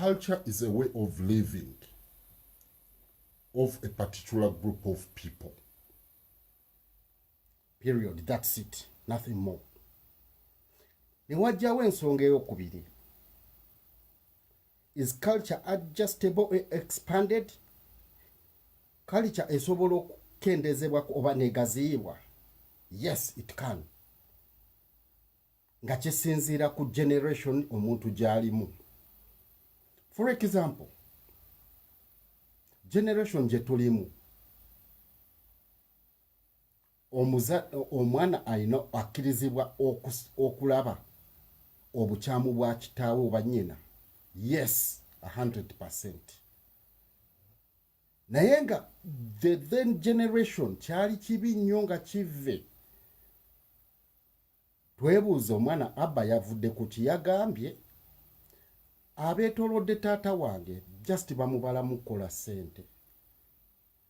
culture is a way of living of a particular group of people. Period. That's it. Nothing more. Niwajjawo ensonga ey'okubiri. Is culture adjustable and expanded? Culture esobola okukendezebwa oba negaziibwa? Yes, it can. Nga kisinziira ku generation omuntu gy'alimu. For example, generation gye tulimu, omwana alina akkirizibwa okulaba obukyamu bwa kitaawe oba nnyina. Yes, 100%. Naye nga the then generation kyali kibi nnyo nga kive. Twebuuza omwana Abba yavudde ku kiyagambye abeetoolodde taata wange just bamubalamu kukola ssente.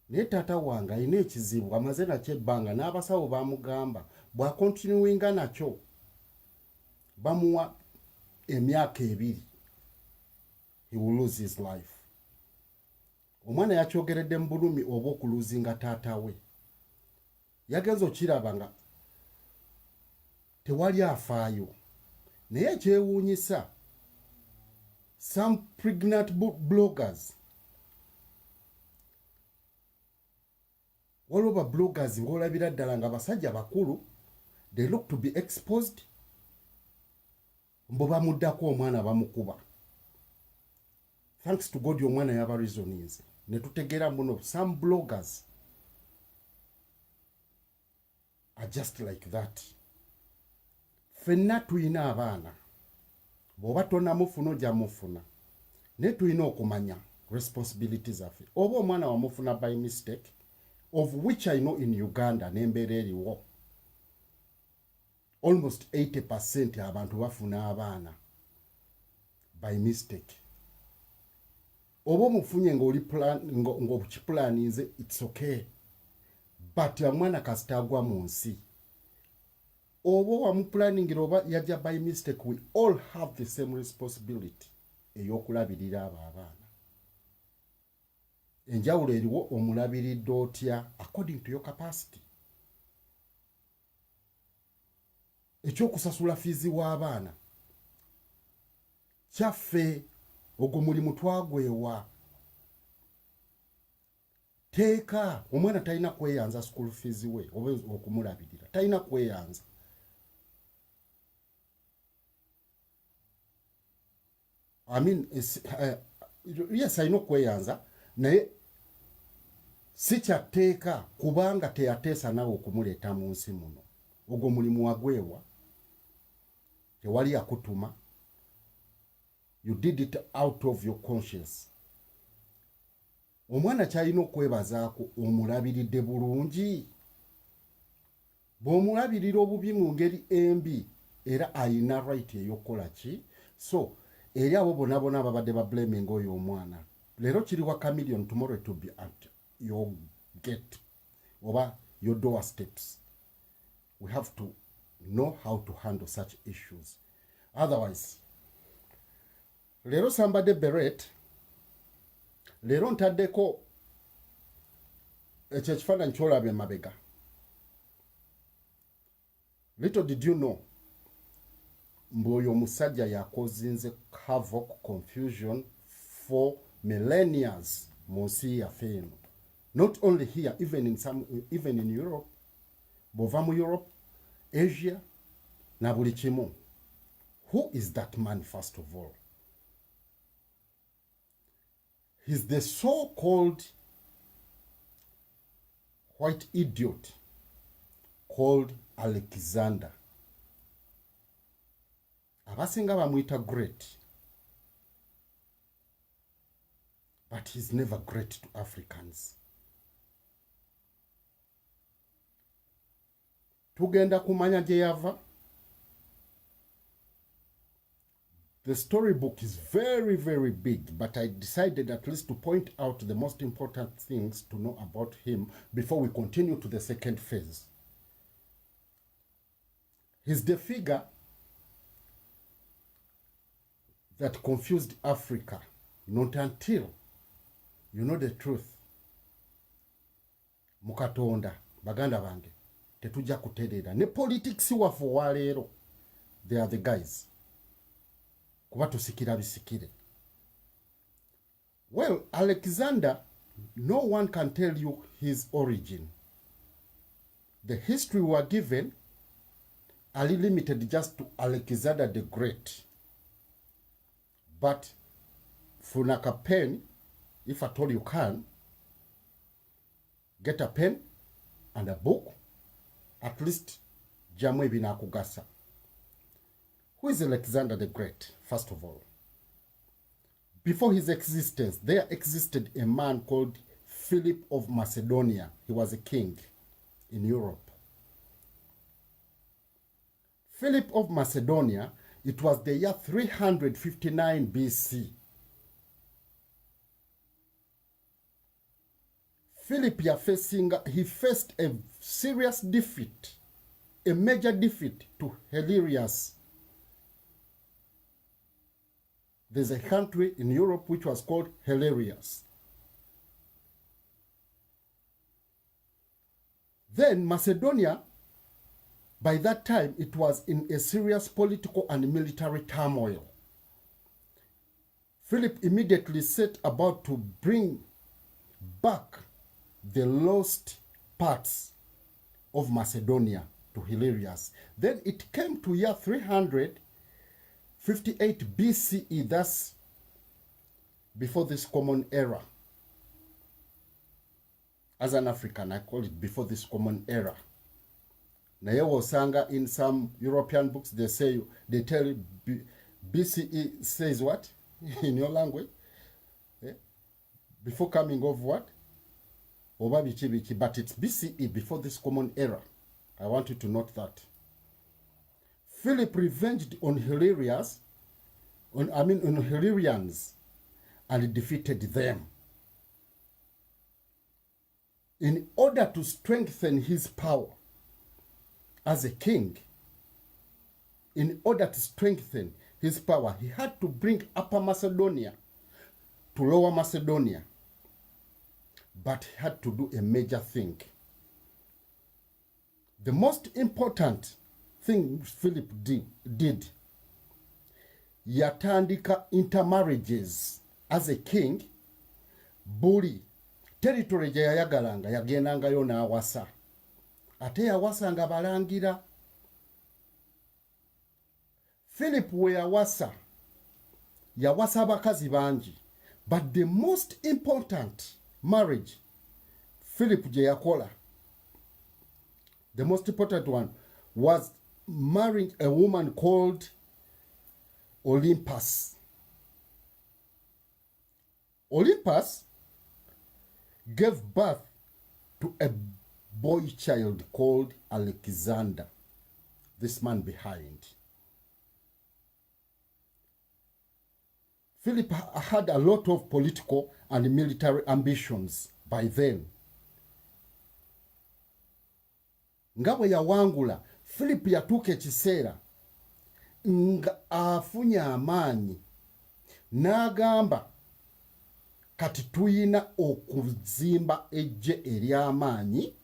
Naye taata wange alina ekizibu amaze nakyo ebbanga n'abasawo bamugamba bw'akontinuwinga nakyo bamuwa emyaka 2, he will lose his life. Omwana yakyogeredde mu bulumi oba okuluzinga taata we. Yagenza okiraba nga tewali afaayo. Naye ekyewuunyisa, some pregnant bloggers, waliwo ba bloggers ng'olabira ddala nga basajja bakulu, they look to be exposed, mbo bamuddako omwana bamukuba. Thanks to God omwana yaba reasons. Ne tutegeera muno some bloggers are just like that. Ffenna tuyina abaana. Bw'oba tonnamufuna ojja mufuna. Naye tulina okumanya responsibilities zaffe. Oba omwana wamufuna by mistake, of which I know in Uganda n'embeera eriwo, almost 80% abantu bafuna abaana by mistake. Oba omufunye ng'okipulaninze, it's okay. But omwana kasita agwa mu nsi, oba wamupulaningira oba yajja by mistake, we all have the same responsibility ey'okulabirira abo abaana. Enjawulo eriwo omulabiridde otya according to your capacity. Ekyokusasula fiizi w'abaana kyaffe, ogwo mulimu twagwewa. Teeka omwana talina kweyanza school fees we oba okumulabirira, talina kweyanza. I mean, yes, alina okweyanza, naye si kyatteeka kubanga teyateesa nawe okumuleeta mu nsi muno. Ogwo mulimu wagwewa, tewali yakutuma. You did it out of your conscience. Omwana kyalina okwebazaako omulabiridde bulungi. Bw'omulabirira obubi mu ngeri embi, era alina right ey'okukola ki? So, eri abo bonna babadde ba blaming oyo omwana. Leero kiri wa chameleone, tomorrow it will be at your gate oba your doorsteps. We have to know how to handle such issues. Otherwise, leero somebody beret, leero ntaddeko ekyo ekifaananyi ky'olabye emabega. Little did you know, mboyo omusajja yakozinze havoc, confusion for millennia mu nsi yaffe eno. Not only here, even in Europe. Bova mu Europe, Asia, na buli kimu. Who is that man, first of all? He's the so-called white idiot called Alexander. Abasinga bamwita great. But he's never great to Africans. Tugenda kumanya gye yava. The storybook is very, very big, but I decided at least to point out the most important things to know about him before we continue to the second phase. He's the figure that confused Africa not until you know the truth. Mukatonda baganda bange tetuja kuterera ne politics wafu walero. They are the guys kuba tusikira bisikire. Well, Alexander, no one can tell you his origin. The history we are given are limited just to Alexander the Great. But funaka pen, if at all you can, get a pen and a book, at least jamwe binakugasa. Who is Alexander the Great, first of all? Before his existence, there existed a man called Philip of Macedonia. He was a king in Europe. Philip of Macedonia, it was the year 359 BC. Philip he faced a serious defeat, a major defeat to Hilarius. There's a country in Europe which was called Hilarius. Then Macedonia, by that time, it was in a serious political and military turmoil. Philip immediately set about to bring back the lost parts of Macedonia to Hilarius. Then it came to year 358 BCE, thus before this common era. As an African, I call it before this common era. Naye osanga in some European books, they tell you BCE says what? In your language? Yeah? Before coming of what? Oba bichi bichi, but it's BCE, before this common era. I want you to note that. Philip revenged on Hilarius, on Hilarians, and defeated them. In order to strengthen his power as a king, he had to bring Upper Macedonia to Lower Macedonia. But he had to do a major thing. The most important thing Philip did, yatandika intermarriages. As a king, buli territory gye yayagalanga yagendangayo n'awasa. Ate yawasanga balangira. Philip we yawasa bakazi bangi. But the most important marriage Philip gye yakola, the most important one, was marrying a woman called Olympus. Olympus gave birth to a boy child called Alexander, this man behind. Philip had a lot of political and military ambitions by then. Nga bwe yawangula, Philip yatuuka ekiseera nga afunye amaanyi n'agamba kati tuyina okuzimba ejje ery'amaanyi,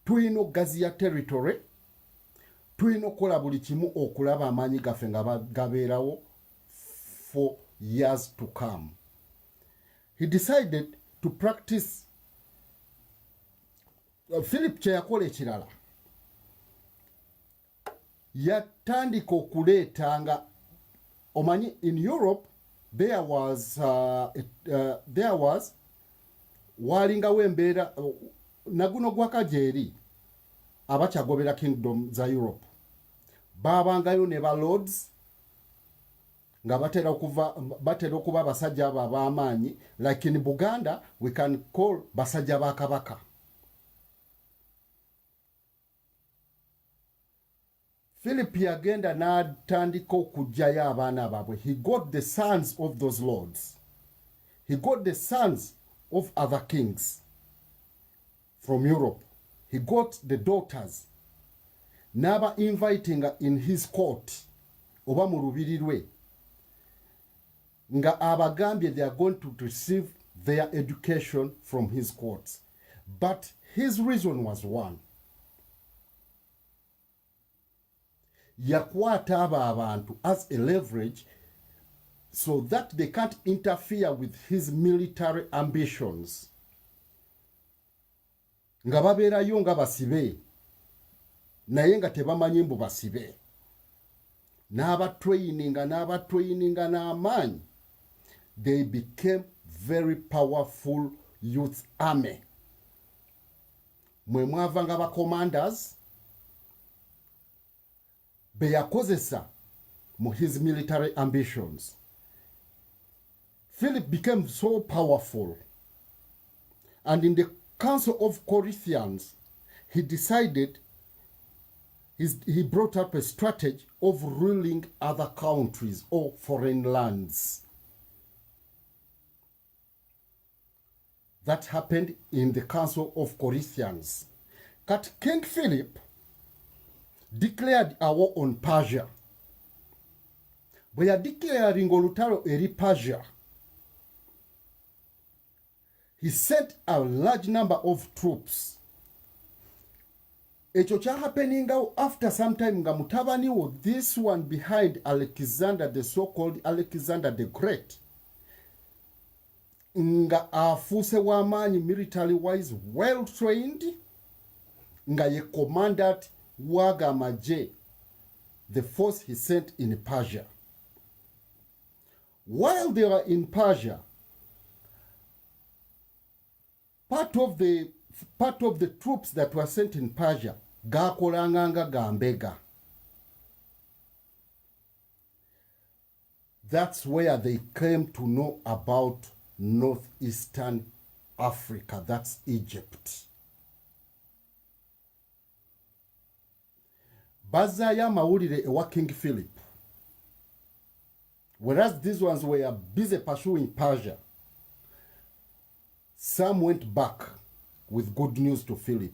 tuyina okugaziya territory, tuyina okukola buli kimu okulaba amaanyi gaffe nga gabeerawo for years to come. He decided to practice. Philip kye yakola ekirala, yatandika okuleetanga, omanyi, in Europe there was walingawo embeera naguno gwakajeeri abakyagobera kingdom za Europe baabangayo ne ba lords nga batera okuba abasajja abo ab'amaanyi, like in Buganda we can call basajja ba kabaka. Philip yagenda n'atandika okugyayo abaana baabwe. He got the sons of those lords. He got the sons of other kings from Europe. He got the daughters. N'aba inviting in his court oba mu lubiri lwe nga abagambye they are going to receive their education from his courts. But his reason was one. Yakwata aba abantu as a leverage so that they can't interfere with his military ambitions. Nga babeerayo nga basibe naye nga tebamanyi mbu basibe, n'abatraininga n'amaanyi. They became very powerful youth army. Mwe mwavanga ba commanders be yakozesa mu his military ambitions. Philip became so powerful, and in the Council of Corinthians he decided, he brought up a strategy of ruling other countries or foreign lands. That happened in the Council of Corinthians. Kat King Philip declared a war on Persia. Bwe yadeclaring olutalo eri Persia, he sent a large number of troops. Ekyo kyahapeningawo after some time nga mutabani wo, this one behind Alexander, the so-called Alexander the Great, nga afuuse w'amaanyi military wise, well trained, nga ye commandant waga maje, the force he sent in Persia. While they were in Persia, part of the troops that were sent in Persia gakolanganga gambega. That's where they came to know about northeastern Africa, that's Egypt. Bazaya mawulire ewa King Philip. Whereas these ones were busy pursuing Persia, some went back with good news to Philip.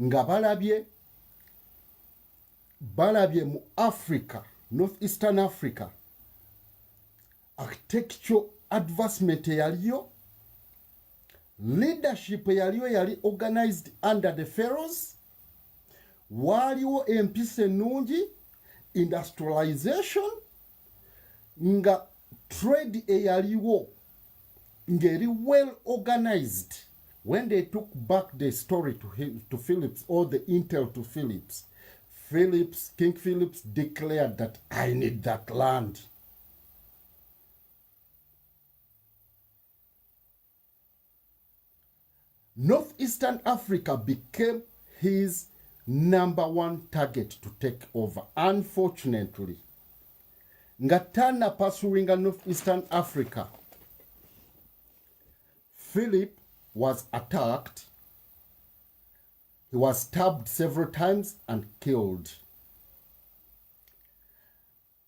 Nga balabye mu Africa, northeastern Africa, architectural advancement yaliyo, leadership yaliyo yali organized under the pharaohs, waliwo empisa ennungi, industrialization, nga trade eyaliwo ngeri well organized. When they took back the story to Phillips, or the intel to Phillips, King Phillips declared that I need that land. Northeastern Africa became his number one target to take over. Unfortunately, Ngatana pursuing Northeastern Africa, Philip was attacked. He was stabbed several times and killed.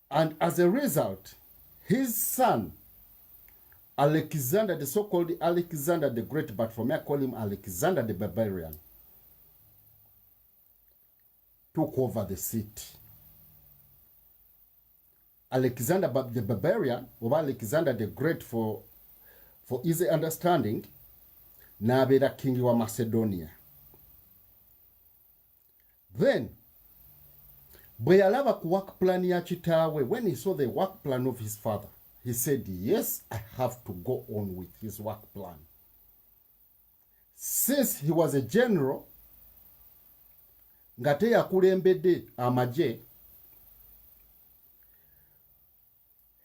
And as a result, his son, Alexander, the so-called Alexander the Great, but for me I call him Alexander the Barbarian, took over the seat. Alexander the Barbarian, or Alexander the Great for easy understanding, n'abeera king wa Macedonia. Then, bwe yalaba ku work plan ya kitaawe, when he saw the work plan of his father, he said, yes, I have to go on with his work plan. Since he was a general, nga teyakulembedde amaje,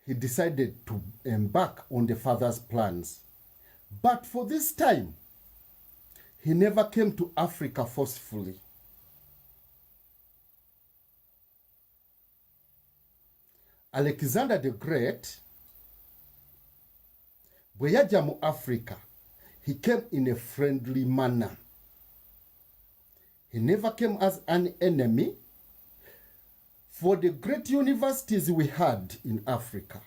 he decided to embark on the father's plans. But for this time, he never came to Africa forcefully. Alexander the Great, bwe yajja mu Africa, he came in a friendly manner. He never came as an enemy. For the great universities we had in Africa,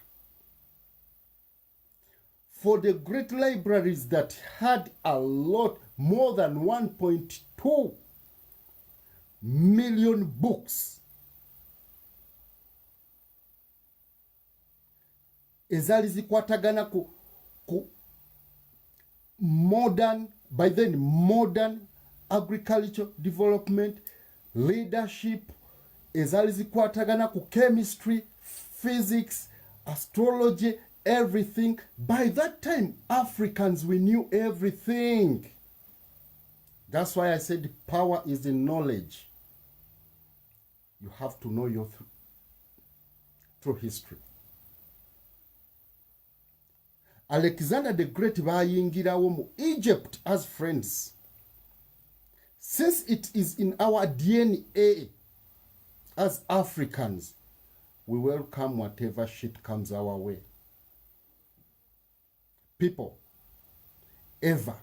for the great libraries that had a lot, more than 1.2 million books, ezaali zikwatagana ku modern, by then modern agricultural development, leadership, ezaali zikwatagana ku chemistry, physics, astrology, everything. By that time, Africans, we knew everything. That's why I said power is in knowledge. You have to know your through history. Alexander the Great bayingirawo mu Egypt as friends. Since it is in our DNA as Africans, we welcome whatever shit comes our way. People, ever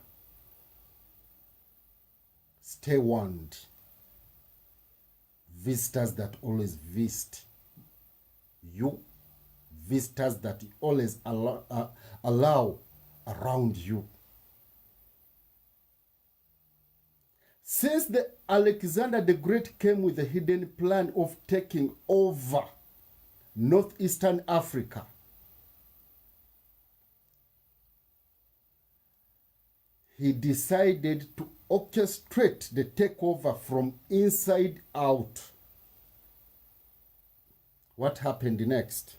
stay warned. Visitors that always visit you, visitors that always allow around you. Since the Alexander the Great came with a hidden plan of taking over northeastern Africa, he decided to orchestrate the takeover from inside out. What happened next?